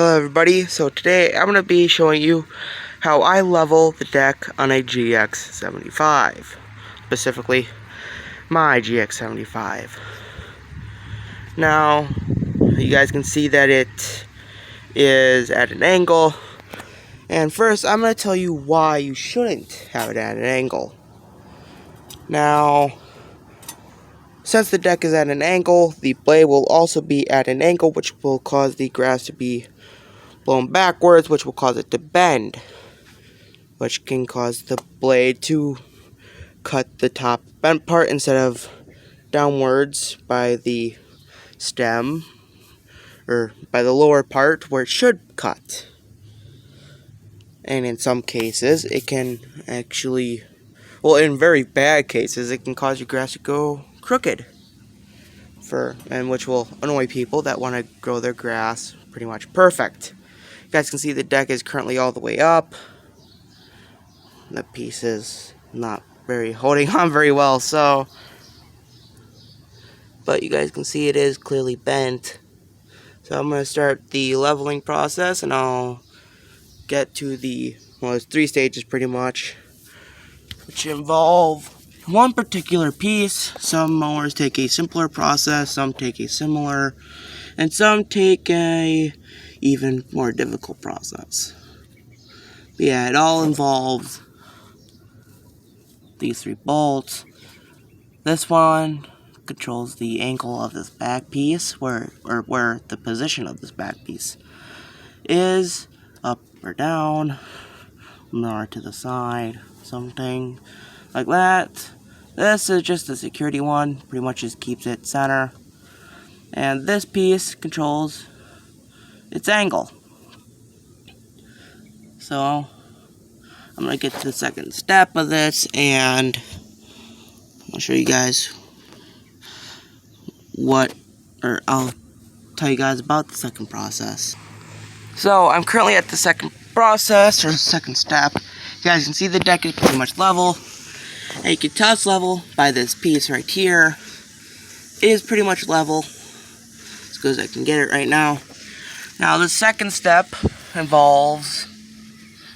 Hello everybody, so today I'm going to be showing you how I level the deck on a GX75, specifically my GX75. Now, you guys can see that it is at an angle, and first I'm going to tell you why you shouldn't have it at an angle. Now, since the deck is at an angle, the blade will also be at an angle, which will cause the grass to be blown backwards, which will cause it to bend, which can cause the blade to cut the top bent part instead of downwards by the stem, or by the lower part where it should cut. And in some cases, it can actually, well, in very bad cases, it can cause your grass to go crooked, and which will annoy people that want to grow their grass pretty much perfect. You guys can see the deck is currently all the way up. The piece is not very holding on very well, but you guys can see it is clearly bent. So I'm going to start the leveling process, and I'll get to there's 3 stages pretty much, which involve one particular piece. Some mowers take a simpler process, some take a similar, and some take a even more difficult process. But yeah, it all involves these 3 bolts. This one controls the angle of this back piece, where the position of this back piece is, up or down, more to the side, something like that. This is just the security one, pretty much just keeps it center. And this piece controls its angle. So I'm going to get to the second step of this, and I'll show you guys I'll tell you guys about the second process. So I'm currently at the second process, or second step. You guys can see the deck is pretty much level, and you can tell it's level by this piece right here. It is pretty much level, as good as I can get it right now. Now the second step involves,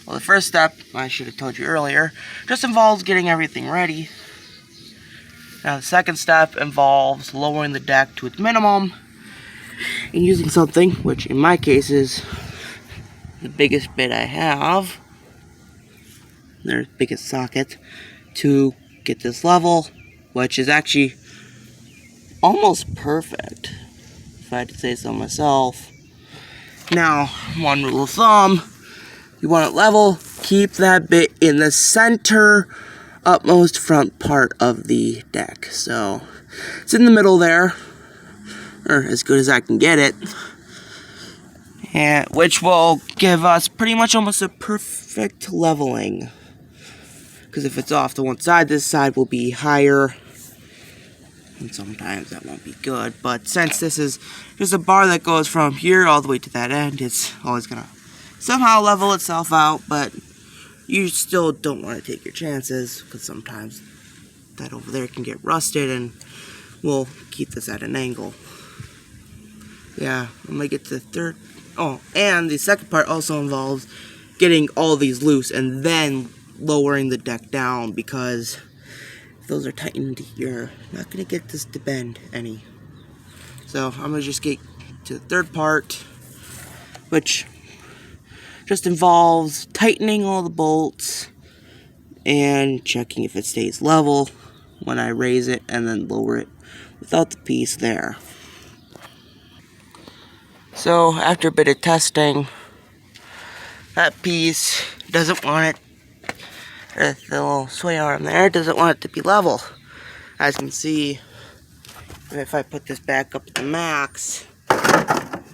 well, the first step, I should have told you earlier, just involves getting everything ready. Now the second step involves lowering the deck to its minimum and using something, which in my case is the biggest bit I have, their biggest socket, to get this level, which is actually almost perfect, if I had to say so myself. Now, one rule of thumb, you want it level, keep that bit in the center upmost front part of the deck. So it's in the middle there, or as good as I can get it, and which will give us pretty much almost a perfect leveling. Because if it's off to one side, this side will be higher, and sometimes that won't be good. But since this is just a bar that goes from here all the way to that end, it's always gonna somehow level itself out. But you still don't want to take your chances, because sometimes that over there can get rusted, and we'll keep this at an angle. Yeah, I'm gonna get to the third. Oh, and the second part also involves getting all these loose and then lowering the deck down, because if those are tightened, you're not gonna get this to bend any. So I'm gonna just get to the third part, which just involves tightening all the bolts and checking if it stays level when I raise it, and then lower it without the piece there. So after a bit of testing, that piece doesn't want it, or the little sway arm there doesn't want it to be level. As you can see, if I put this back up to the max,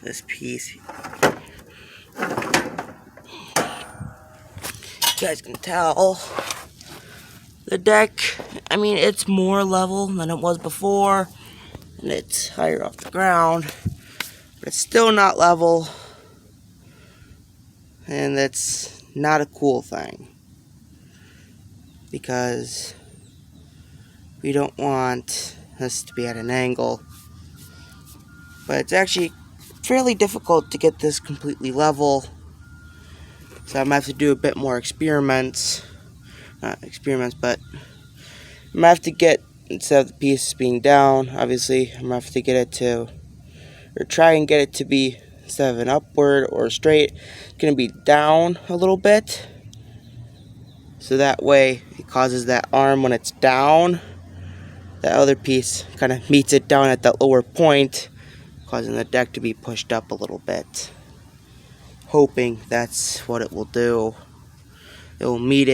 this piece, you guys can tell the deck, I mean, it's more level than it was before, and it's higher off the ground, but it's still not level, and that's not a cool thing, because we don't want this to be at an angle. But it's actually fairly difficult to get this completely level. So I'm gonna have to do a bit more experiments. Not experiments, but I'm gonna have to get, instead of the pieces being down, obviously, I'm gonna have to get it to, or try and get it to be, instead of an upward or straight, it's gonna be down a little bit. So that way, it causes that arm when it's down, that other piece kind of meets it down at that lower point, causing the deck to be pushed up a little bit. Hoping that's what it will do. It will meet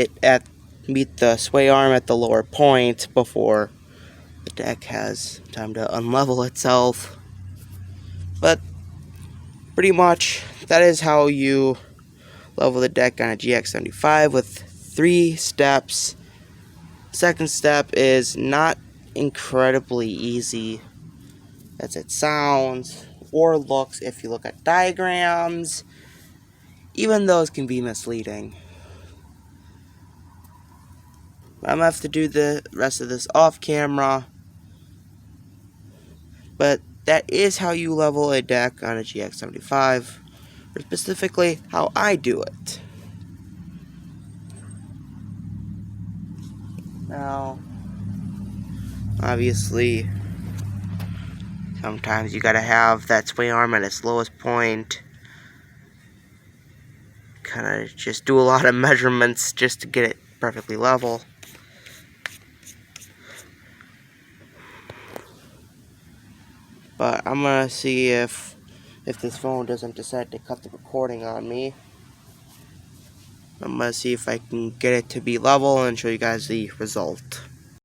the sway arm at the lower point before the deck has time to unlevel itself. But pretty much that is how you level the deck on a GX75 with 3 steps. Second step is not incredibly easy as it sounds or looks if you look at diagrams. Even those can be misleading. I'm gonna have to do the rest of this off camera, but that is how you level a deck on a GX75, or specifically how I do it. Now, obviously, sometimes you gotta have that sway arm at its lowest point. Kinda just do a lot of measurements just to get it perfectly level. But I'm gonna see if this phone doesn't decide to cut the recording on me. I'm gonna see if I can get it to be level and show you guys the result.